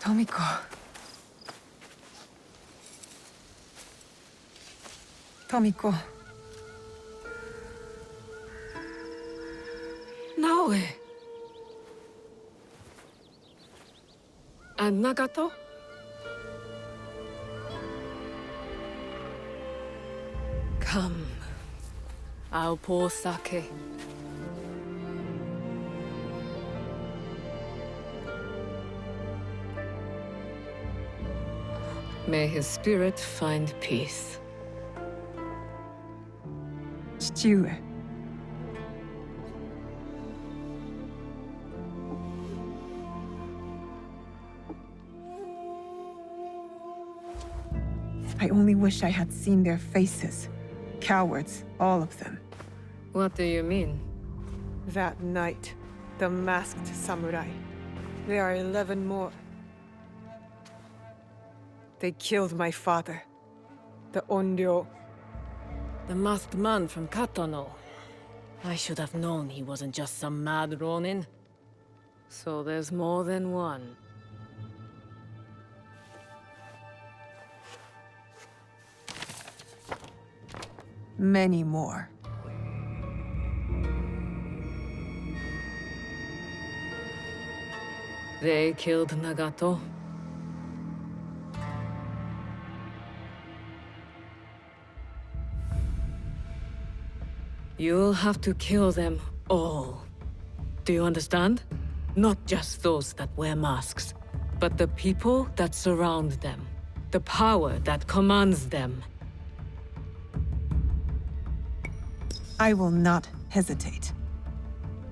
Tomiko. Tomiko. Naoe. And Nagato? Come. I'll pour sake. May his spirit find peace. 父上。I only wish I had seen their faces. Cowards, all of them. What do you mean? That night, the masked samurai. There are 11 more. They killed my father. The Onryo. The masked man from Katono. I should have known he wasn't just some mad ronin. So there's more than one. Many more. They killed Nagato. You'll have to kill them all. Do you understand? Not just those that wear masks, but the people that surround them. The power that commands them. I will not hesitate.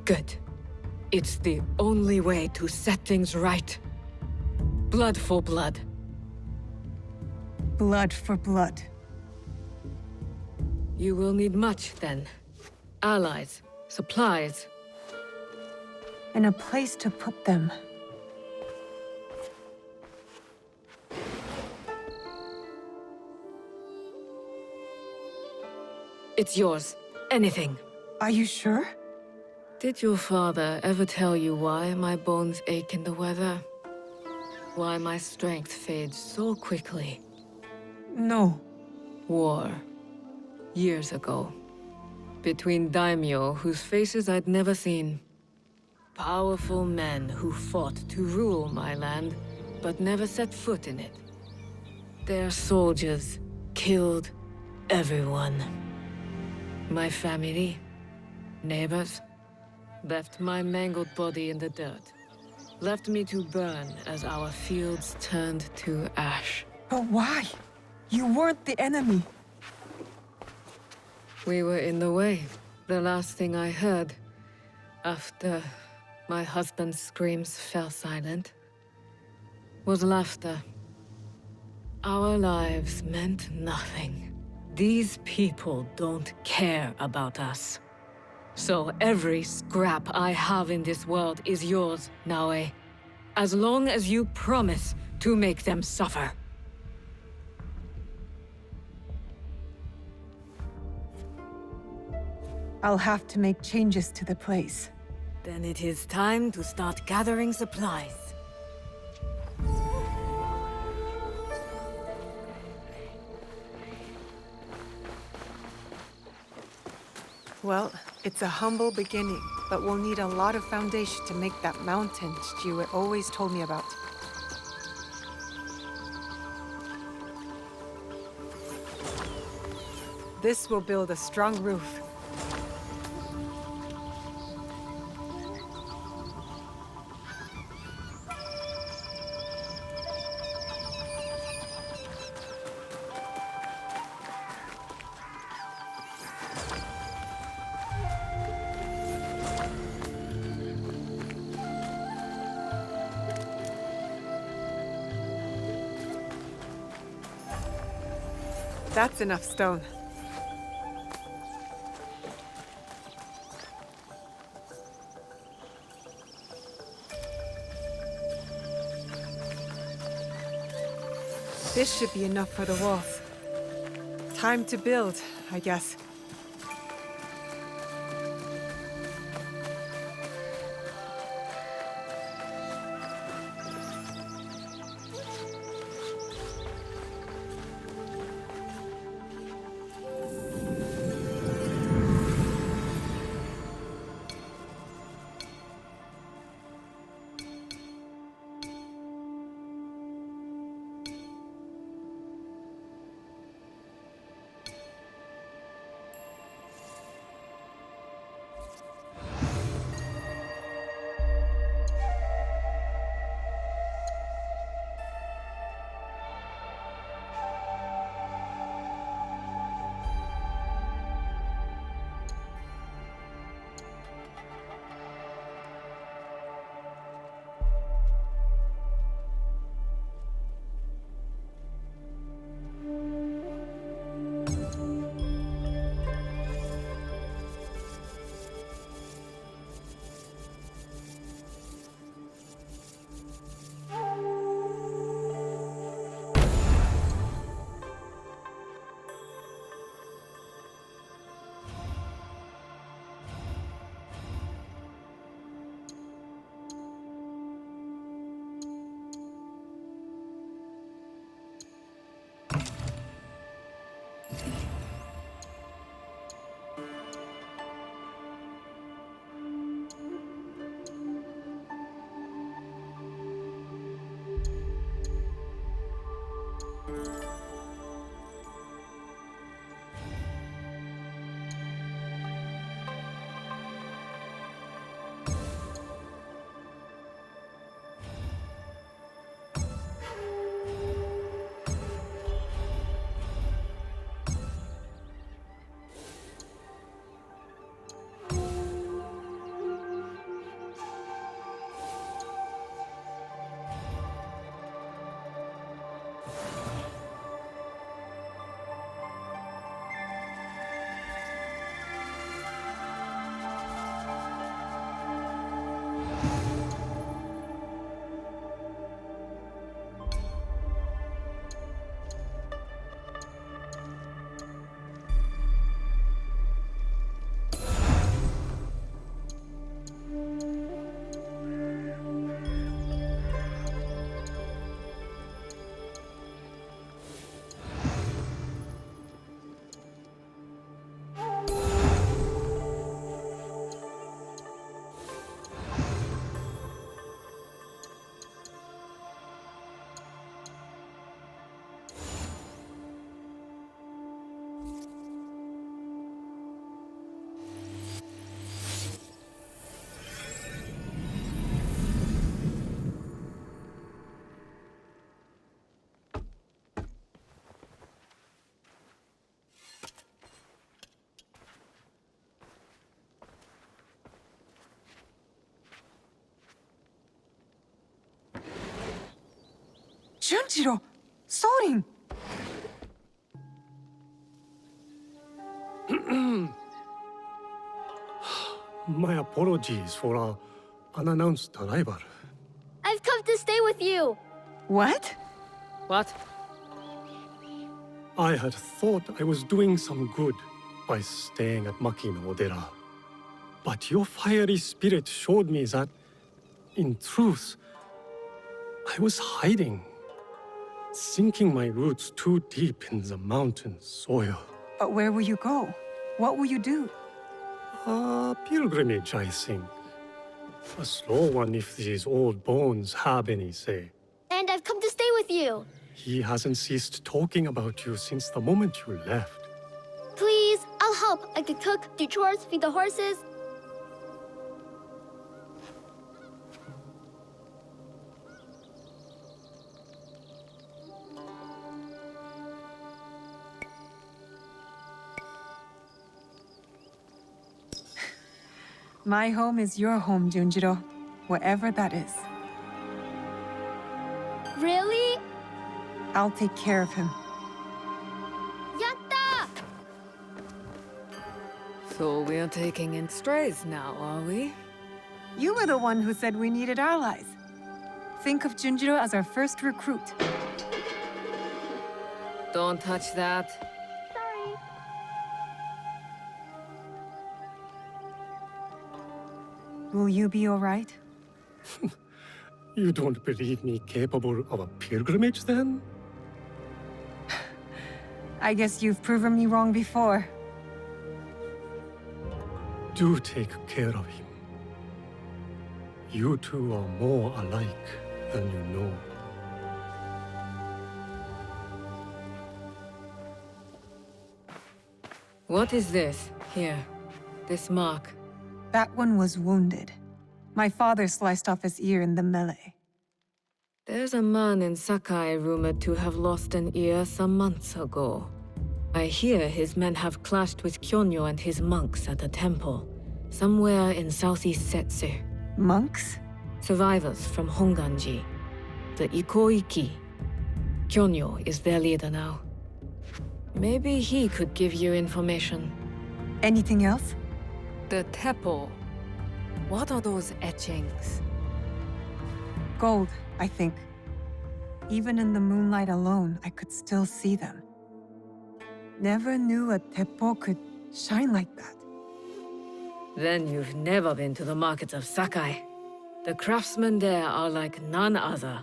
Good. It's the only way to set things right. Blood for blood. Blood for blood. You will need much, then. Allies, supplies. And a place to put them. It's yours. Anything. Are you sure? Did your father ever tell you why my bones ache in the weather? Why my strength fades so quickly? No. War. Years ago. Between daimyo whose faces I'd never seen. Powerful men who fought to rule my land, but never set foot in it. Their soldiers killed everyone. My family, neighbors, left my mangled body in the dirt. Left me to burn as our fields turned to ash. But why? You weren't the enemy. We were in the way. The last thing I heard, after my husband's screams fell silent, was laughter. Our lives meant nothing. These people don't care about us. So every scrap I have in this world is yours, Naoe. As long as you promise to make them suffer. I'll have to make changes to the place. Then it is time to start gathering supplies. Well, it's a humble beginning, but we'll need a lot of foundation to make that mountain Stuart always told me about. This will build a strong roof. That's enough stone. This should be enough for the walls. Time to build, I guess. Junjiro! Sorin! My apologies for our unannounced arrival. I've come to stay with you! What? What? I had thought I was doing some good by staying at Makino-dera. But your fiery spirit showed me that, in truth, I was hiding, sinking my roots too deep in the mountain soil. But where will you go? What will you do? A pilgrimage, I think. A slow one if these old bones have any say. And I've come to stay with you! He hasn't ceased talking about you since the moment you left. Please, I'll help. I could cook, do chores, feed the horses. My home is your home, Junjiro. Wherever that is. Really? I'll take care of him. Yatta! So we're taking in strays now, are we? You were the one who said we needed allies. Think of Junjiro as our first recruit. Don't touch that. Sorry. Will you be all right? You don't believe me capable of a pilgrimage, then? I guess you've proven me wrong before. Do take care of him. You two are more alike than you know. What is this? Here. This mark. That one was wounded. My father sliced off his ear in the melee. There's a man in Sakai rumored to have lost an ear some months ago. I hear his men have clashed with Kyonyo and his monks at a temple, somewhere in southeast Setsu. Monks? Survivors from Honganji, the Ikoiki. Kyonyo is their leader now. Maybe he could give you information. Anything else? The Teppo. What are those etchings? Gold, I think. Even in the moonlight alone, I could still see them. Never knew a teppo could shine like that. Then you've never been to the markets of Sakai. The craftsmen there are like none other.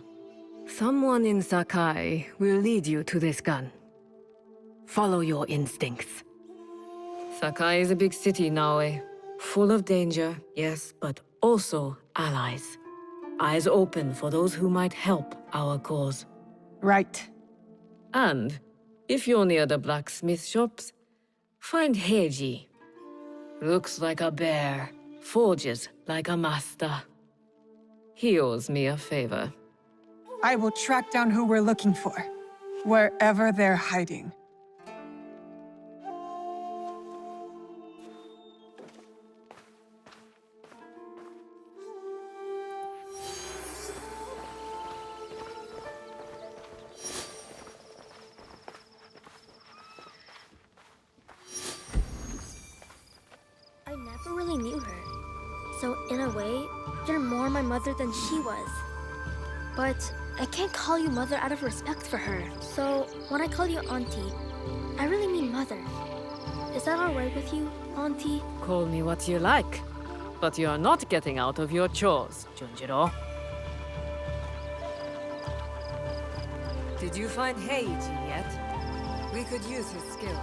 Someone in Sakai will lead you to this gun. Follow your instincts. Sakai is a big city, Naoe. Full of danger, yes, but also allies. Eyes open for those who might help our cause. Right. And, if you're near the blacksmith shops, find Heiji. Looks like a bear, forges like a master. He owes me a favor. I will track down who we're looking for, wherever they're hiding. I never really knew her. So in a way, you're more my mother than she was. But I can't call you mother out of respect for her. So when I call you auntie, I really mean mother. Is that alright with you, auntie? Call me what you like, but you're not getting out of your chores, Junjiro. Did you find Heiji yet? We could use his skills.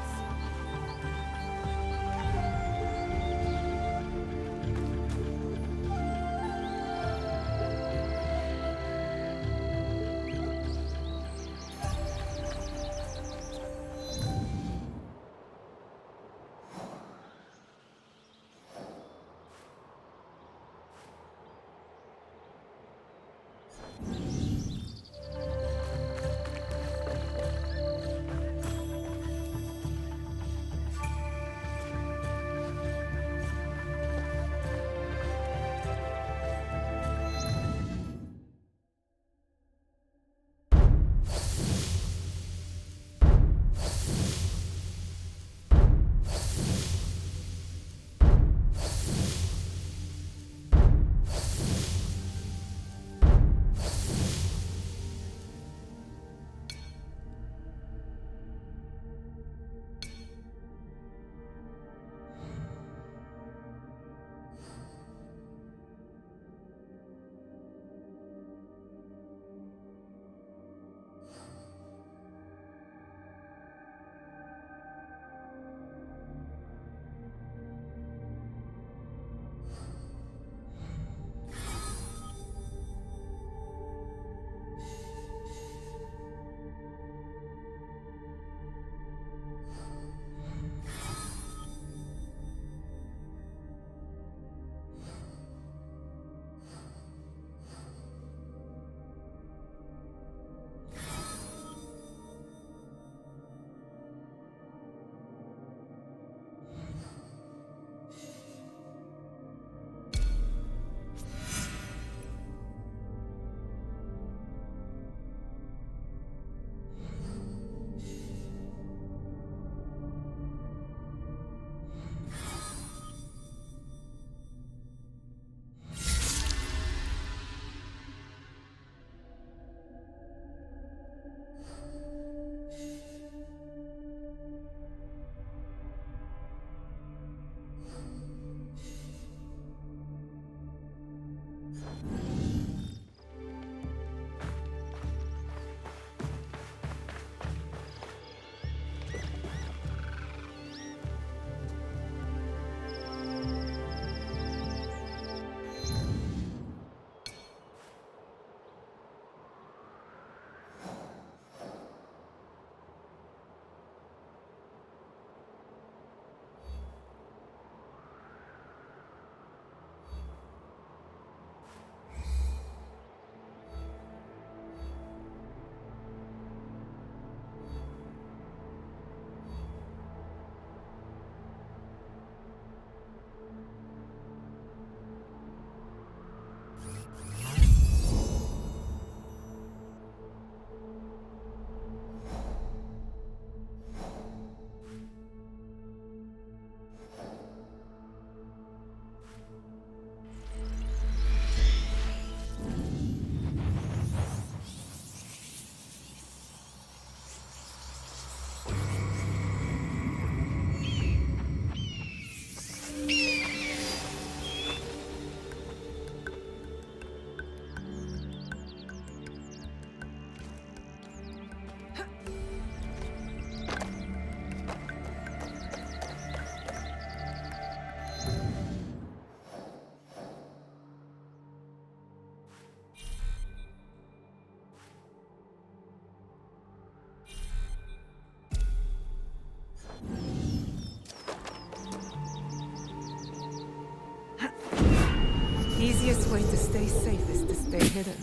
best way to stay safe is to stay hidden.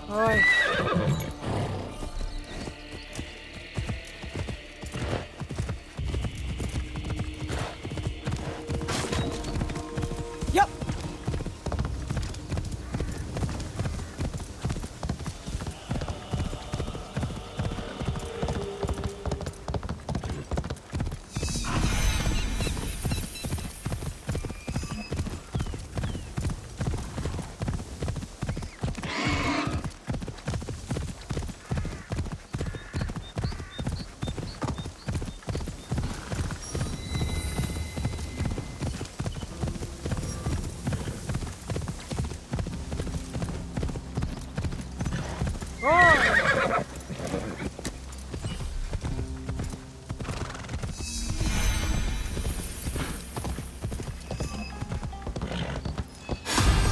Oi. Yup.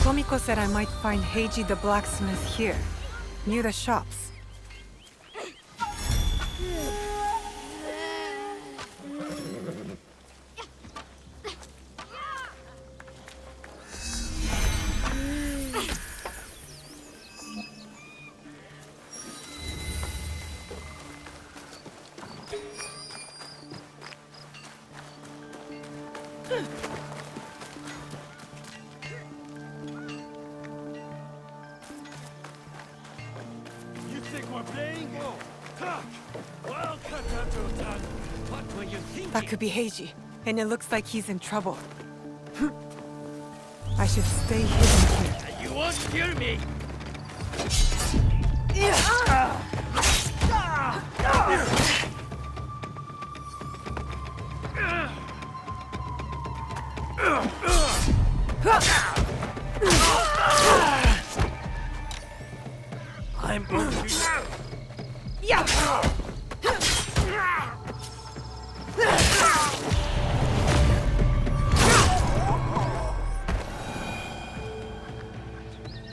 Tomiko said I might find Heiji the blacksmith here, near the shops. You think we're playing? Talk! Well, cut out your tongue. What were you thinking? That could be Heiji, and it looks like he's in trouble. I should stay hidden here. You won't hear me! I'm going to...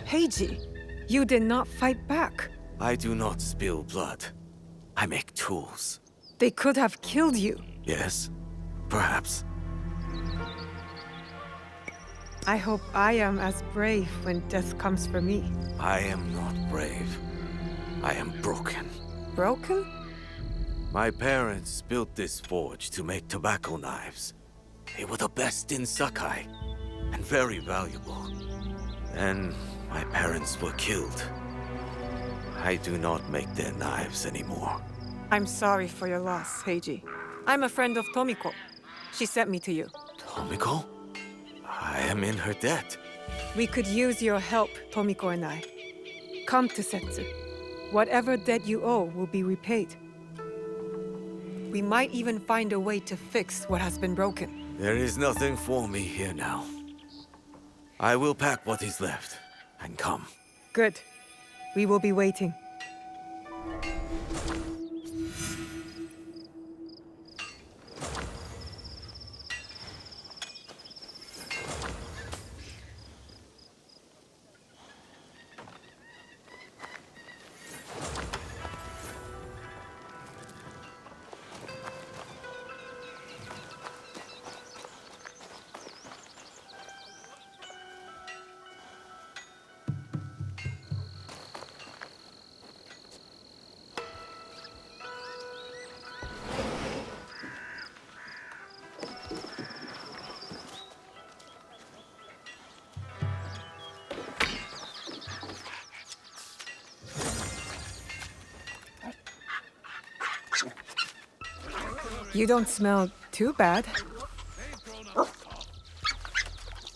Heiji, you did not fight back. I do not spill blood. I make tools. They could have killed you. Yes, perhaps. I hope I am as brave when death comes for me. I am not brave. I am broken. Broken? My parents built this forge to make tobacco knives. They were the best in Sakai, and very valuable. Then my parents were killed. I do not make their knives anymore. I'm sorry for your loss, Heiji. I'm a friend of Tomiko. She sent me to you. Tomiko? I am in her debt. We could use your help, Tomiko and I. Come to Setsu. Whatever debt you owe will be repaid. We might even find a way to fix what has been broken. There is nothing for me here now. I will pack what is left and come. Good. We will be waiting. You don't smell too bad.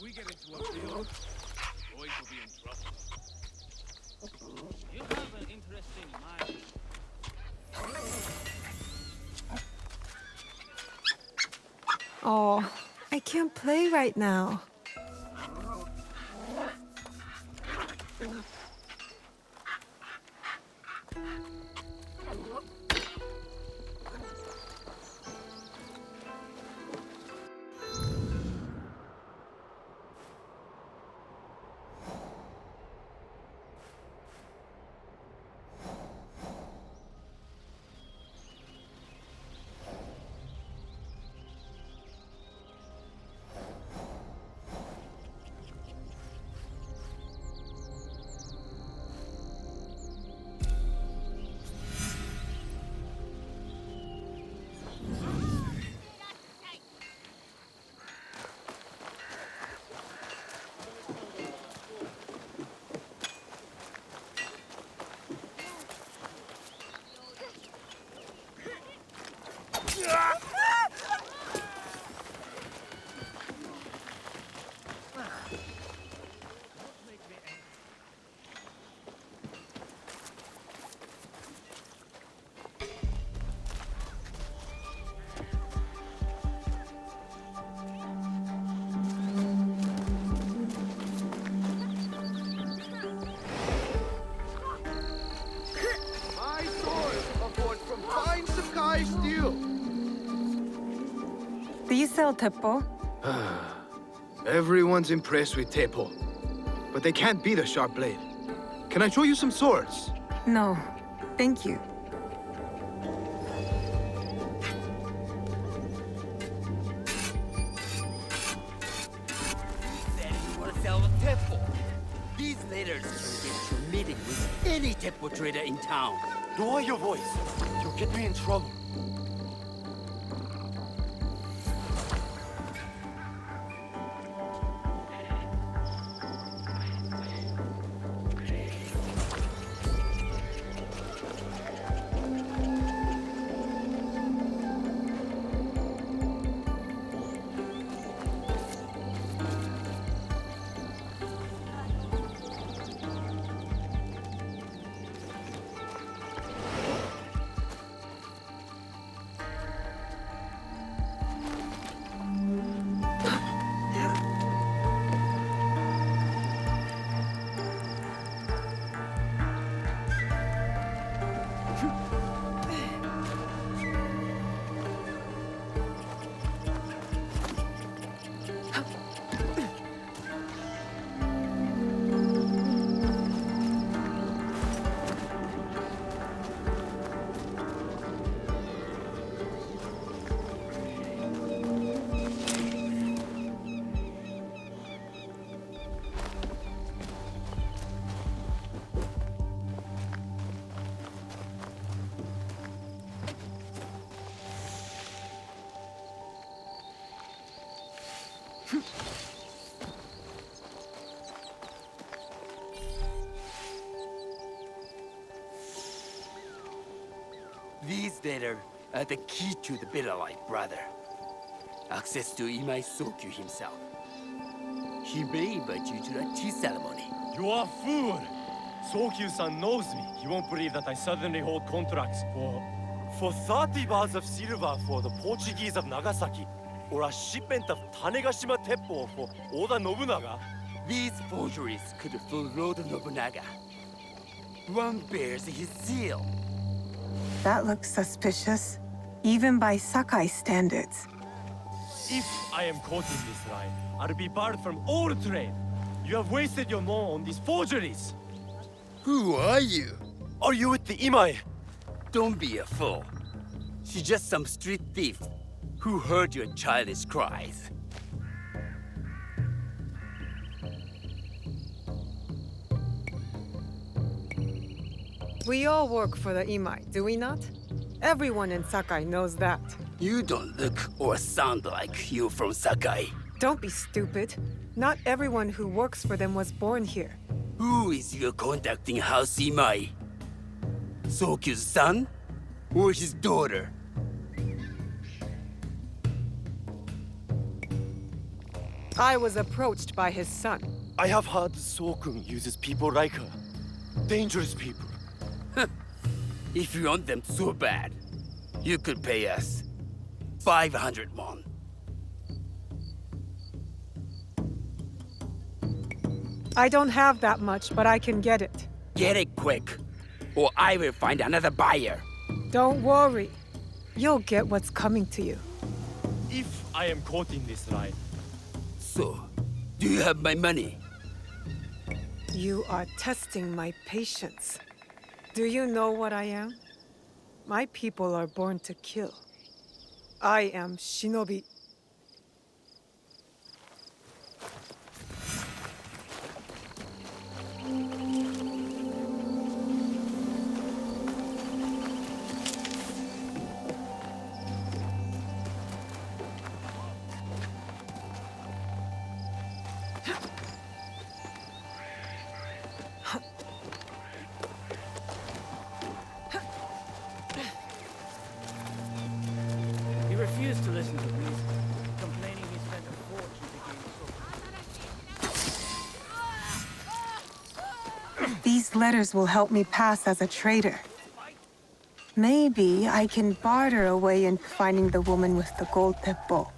We get into a field, boys will be in trouble. You have an interesting mind. Oh, I can't play right now. My sword, a forged from fine Sakai steel. Do you sell teppo? Everyone's impressed with Teppo, but they can't beat a sharp blade. Can I show you some swords? No, thank you. Said you want to sell the Teppo. These letters can get you a meeting with any Teppo trader in town. Lower your voice. You'll get me in trouble. These letters are the key to the better life, brother. Access to Imai Sokyu himself. He may invite you to a tea ceremony. You are a fool! Sokyu-san knows me. He won't believe that I suddenly hold contracts for 30 bars of silver for the Portuguese of Nagasaki, or a shipment of Tanegashima Teppo for Oda Nobunaga. These forgeries could fool Lord Nobunaga. One bears his seal. That looks suspicious, even by Sakai standards. If I am caught in this lie, I'll be barred from all trade. You have wasted your mo on these forgeries. Who are you? Are you with the Imai? Don't be a fool. She's just some street thief who heard your childish cries. We all work for the Imai, do we not? Everyone in Sakai knows that. You don't look or sound like you from Sakai. Don't be stupid. Not everyone who works for them was born here. Who is your contacting House Imai? Sokyu's son? Or his daughter? I was approached by his son. I have heard Sokun uses people like her. Dangerous people. If you want them so bad, you could pay us 500 won. I don't have that much, but I can get it. Get it quick, or I will find another buyer. Don't worry. You'll get what's coming to you. If I am quoting this right, So, do you have my money? You are testing my patience. Do you know what I am? My people are born to kill. I am Shinobi. He refused to listen to reason, complaining he spent a fortune to gain so. These letters will help me pass as a trader. Maybe I can barter a way into finding the woman with the gold teppo.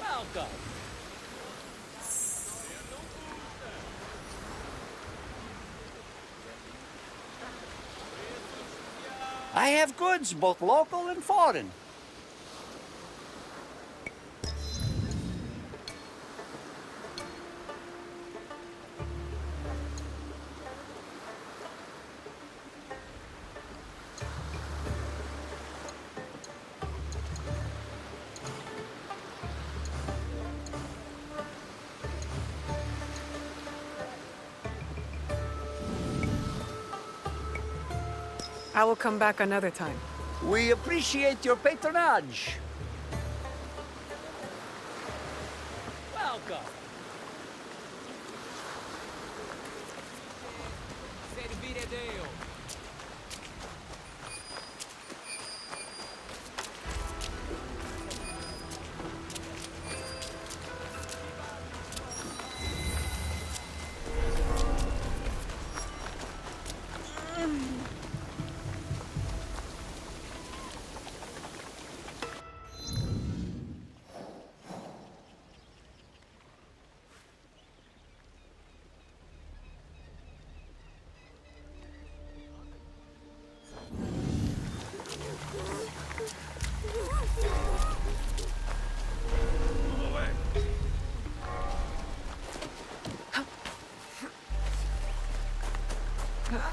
Welcome. I have goods, both local and foreign. I will come back another time. We appreciate your patronage. Welcome. Servire Deo.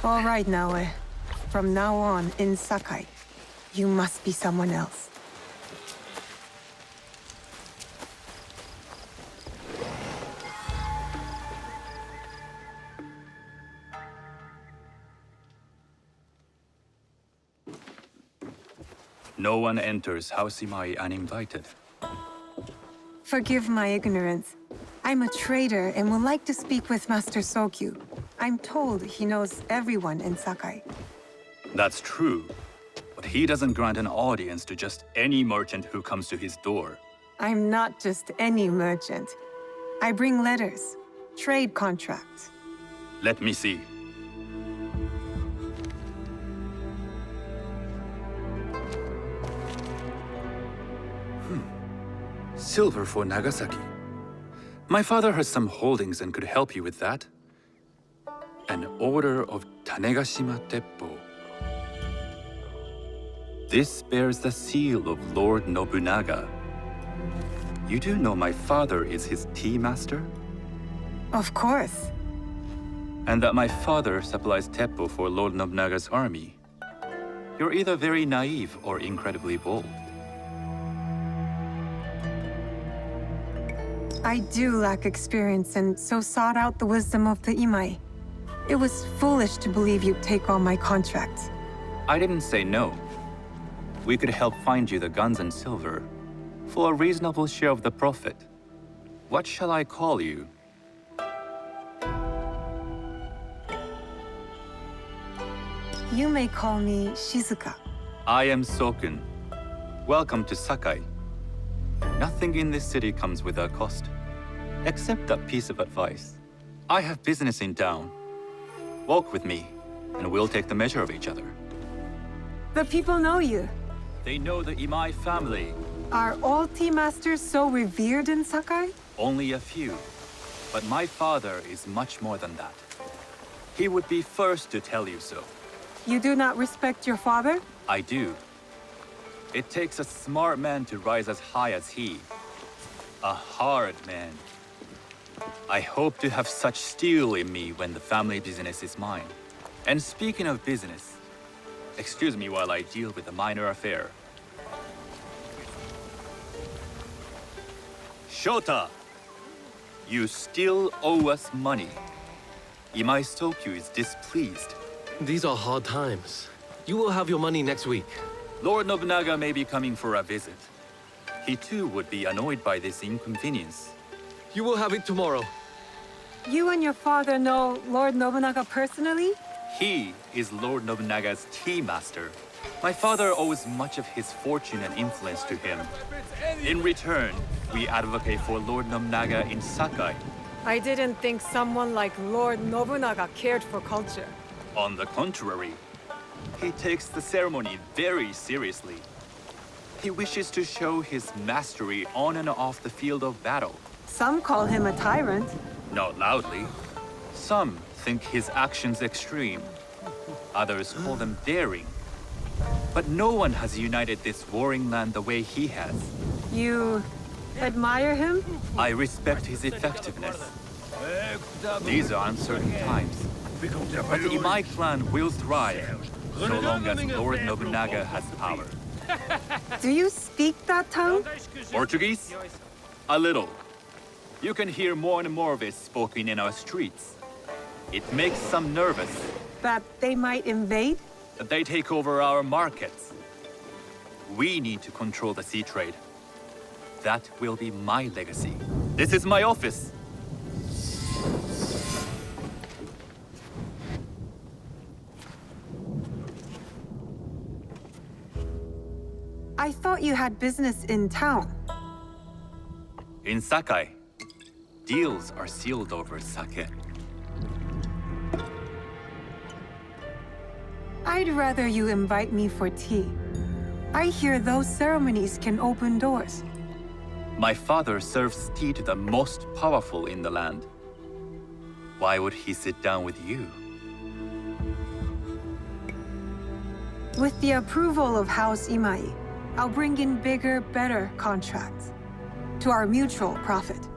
All right, Naoe. From now on, in Sakai, you must be someone else. No one enters House Imai uninvited. Forgive my ignorance. I'm a trader and would like to speak with Master Sokyu. I'm told he knows everyone in Sakai. That's true, but he doesn't grant an audience to just any merchant who comes to his door. I'm not just any merchant. I bring letters, trade contracts. Let me see. Silver for Nagasaki. My father has some holdings and could help you with that. An order of Tanegashima Teppo. This bears the seal of Lord Nobunaga. You do know my father is his tea master? Of course. And that my father supplies Teppo for Lord Nobunaga's army. You're either very naive or incredibly bold. I do lack experience and so sought out the wisdom of the Imai. It was foolish to believe you'd take on my contracts. I didn't say no. We could help find you the guns and silver for a reasonable share of the profit. What shall I call you? You may call me Shizuka. I am Sokun. Welcome to Sakai. Nothing in this city comes without cost, except that piece of advice. I have business in town. Walk with me, and we'll take the measure of each other. The people know you. They know the Imai family. Are all tea masters so revered in Sakai? Only a few. But my father is much more than that. He would be first to tell you so. You do not respect your father? I do. It takes a smart man to rise as high as he. A hard man. I hope to have such steel in me when the family business is mine. And speaking of business, excuse me while I deal with a minor affair. Shota! You still owe us money. Imai Sokyu is displeased. These are hard times. You will have your money next week. Lord Nobunaga may be coming for a visit. He too would be annoyed by this inconvenience. You will have it tomorrow. You and your father know Lord Nobunaga personally? He is Lord Nobunaga's tea master. My father owes much of his fortune and influence to him. In return, we advocate for Lord Nobunaga in Sakai. I didn't think someone like Lord Nobunaga cared for culture. On the contrary, he takes the ceremony very seriously. He wishes to show his mastery on and off the field of battle. Some call him a tyrant. Not loudly. Some think his actions extreme. Others call them daring. But no one has united this warring land the way he has. You admire him? I respect his effectiveness. These are uncertain times. But the Imai clan will thrive, so long as Lord Nobunaga has power. Do you speak that tongue? Portuguese? A little. You can hear more and more of it spoken in our streets. It makes some nervous. That they might invade? That they take over our markets. We need to control the sea trade. That will be my legacy. This is my office. I thought you had business in town. In Sakai, deals are sealed over sake. I'd rather you invite me for tea. I hear those ceremonies can open doors. My father serves tea to the most powerful in the land. Why would he sit down with you? With the approval of House Imai, I'll bring in bigger, better contracts. To our mutual profit.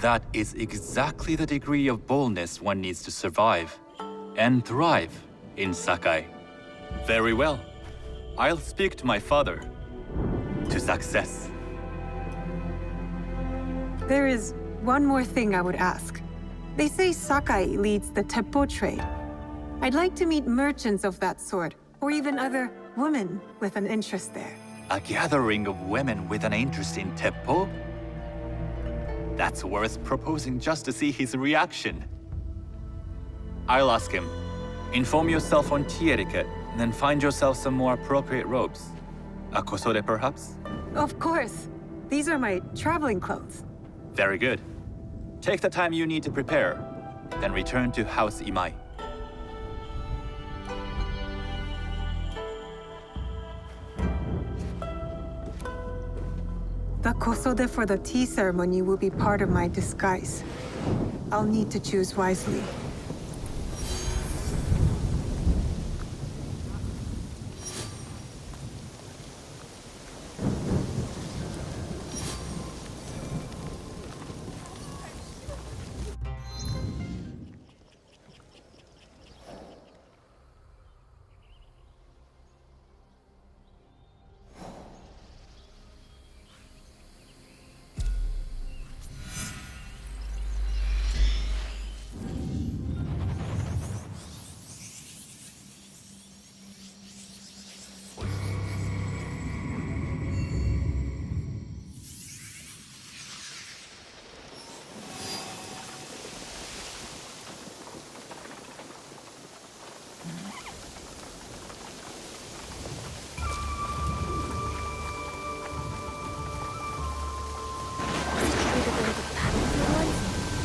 That is exactly the degree of boldness one needs to survive and thrive in Sakai. Very well. I'll speak to my father. To success. There is one more thing I would ask. They say Sakai leads the teppo trade. I'd like to meet merchants of that sort, or even other women with an interest there. A gathering of women with an interest in Teppo? That's worth proposing just to see his reaction. I'll ask him. Inform yourself on tea etiquette, then find yourself some more appropriate robes. A kosode, perhaps? Of course. These are my traveling clothes. Very good. Take the time you need to prepare, then return to House Imai. The kosode for the tea ceremony will be part of my disguise. I'll need to choose wisely.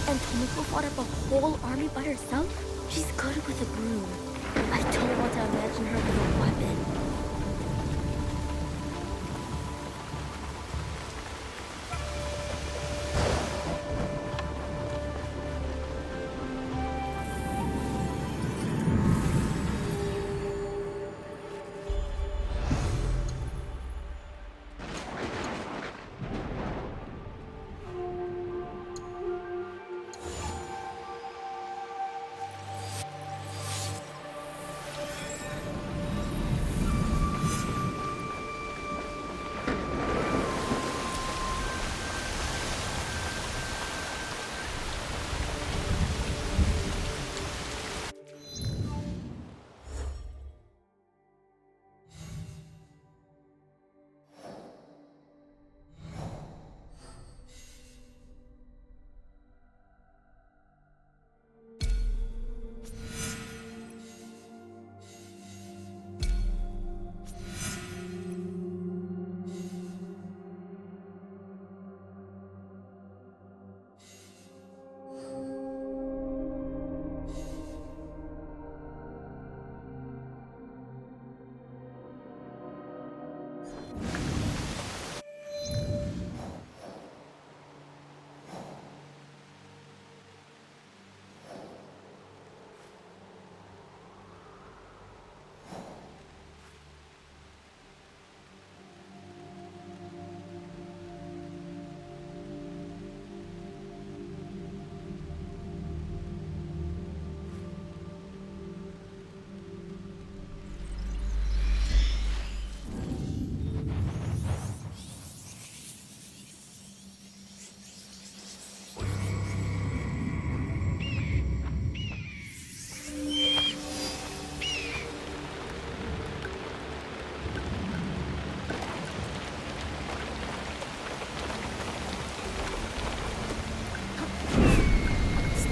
And Tomoko fought up a whole army by herself? She's good with a broom. I don't want to imagine her with a weapon.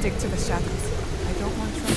Stick to the shadows. I don't want trouble.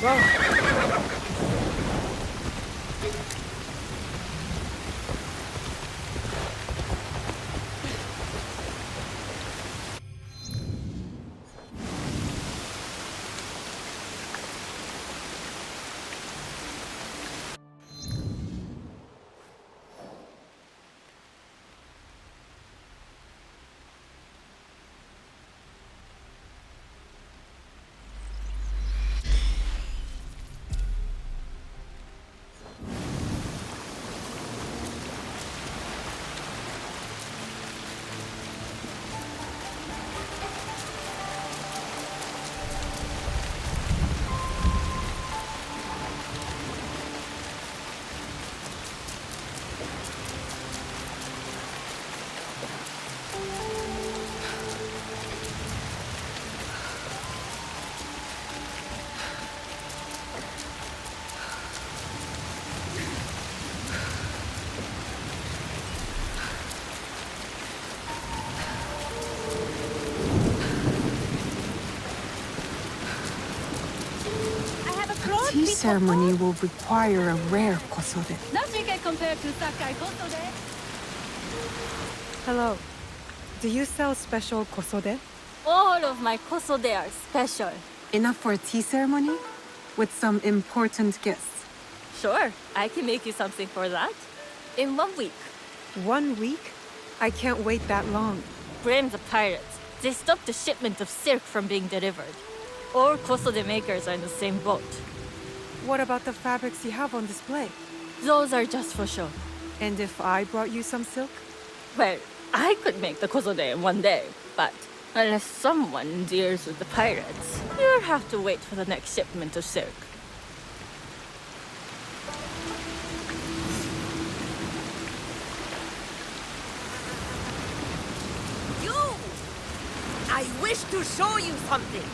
Whoa. The tea ceremony will require a rare kosode. Nothing can compare to Sakai Kosode. Hello. Do you sell special kosode? All of my Kosode are special. Enough for a tea ceremony? With some important guests. Sure, I can make you something for that. In 1 week. 1 week? I can't wait that long. Blame the pirates. They stopped the shipment of silk from being delivered. All Kosode makers are in the same boat. What about the fabrics you have on display? Those are just for show. And if I brought you some silk? Well, I could make the Kosode in 1 day, but unless someone deals with the pirates, you'll have to wait for the next shipment of silk. You! I wish to show you something!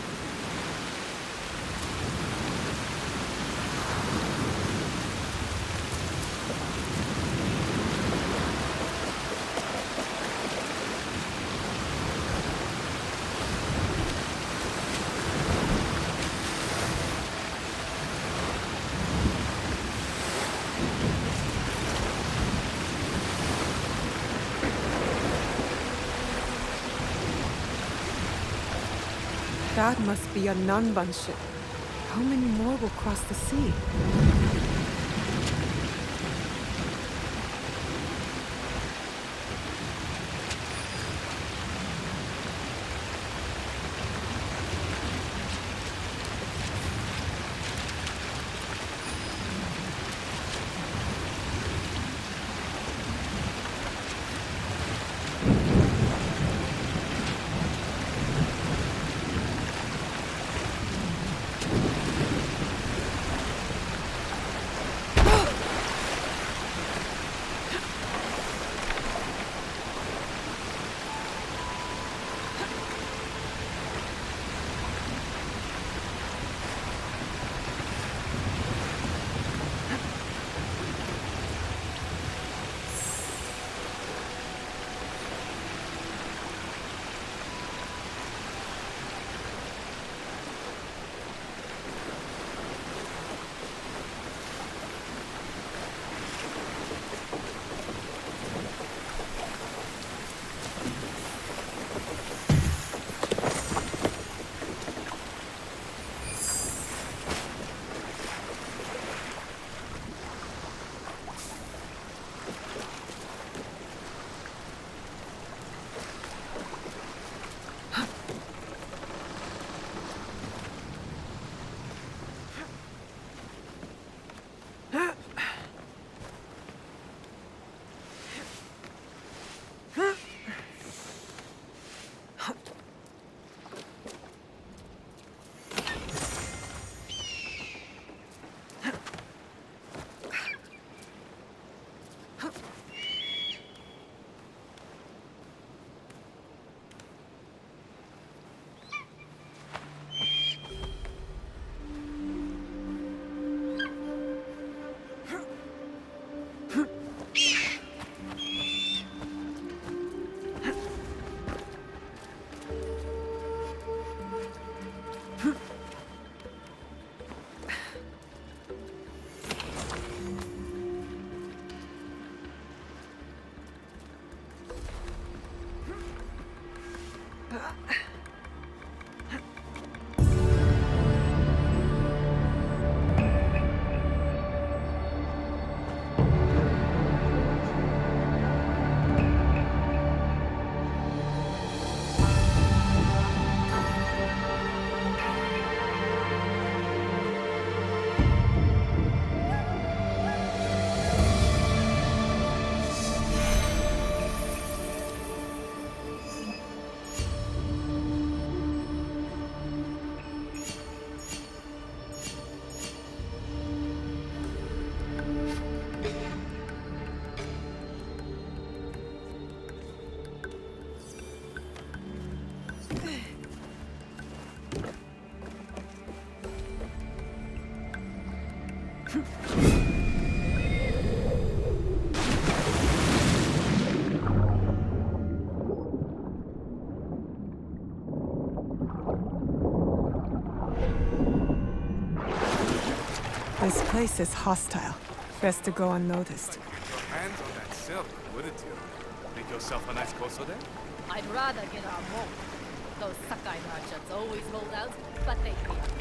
That must be a Nanban ship. How many more will cross the sea? This place is hostile. Best to go unnoticed. Hands on that silk, wouldn't you? Make yourself a nice kosode? I'd rather get our mold. Those Sakai merchants always hold out, but they can't.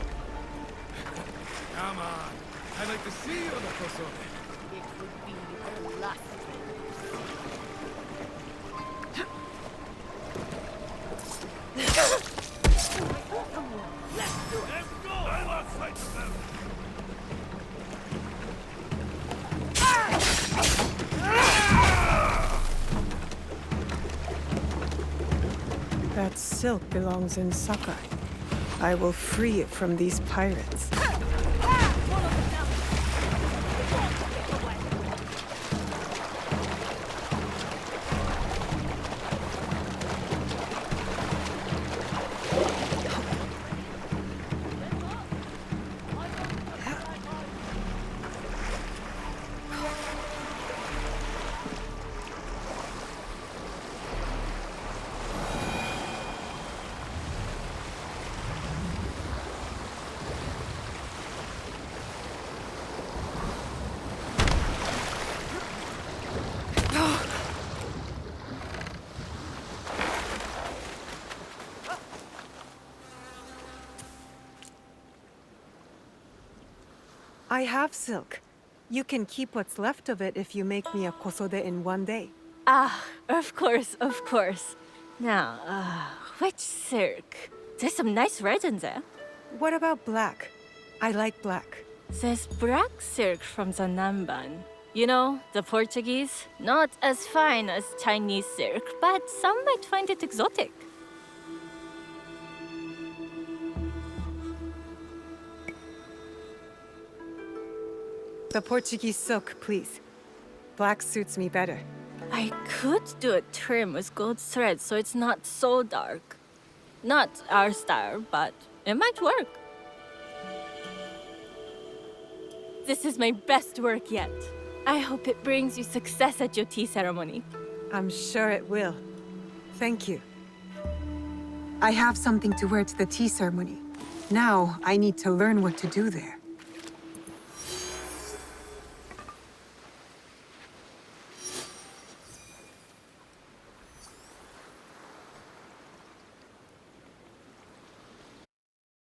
Come on. I'd like to see you on the kosode. It would be the last. Let's go! I lost sight of them. That silk belongs in Sakai. I will free it from these pirates. I have silk. You can keep what's left of it if you make me a kosode in one day. Ah, of course, of course. Now, which silk? There's some nice red in there. What about black? I like black. There's black silk from the Namban. You know, the Portuguese. Not as fine as Chinese silk, but some might find it exotic. The Portuguese silk, please. Black suits me better. I could do a trim with gold thread so it's not so dark. Not our style, but it might work. This is my best work yet. I hope it brings you success at your tea ceremony. I'm sure it will. Thank you. I have something to wear to the tea ceremony. Now, I need to learn what to do there.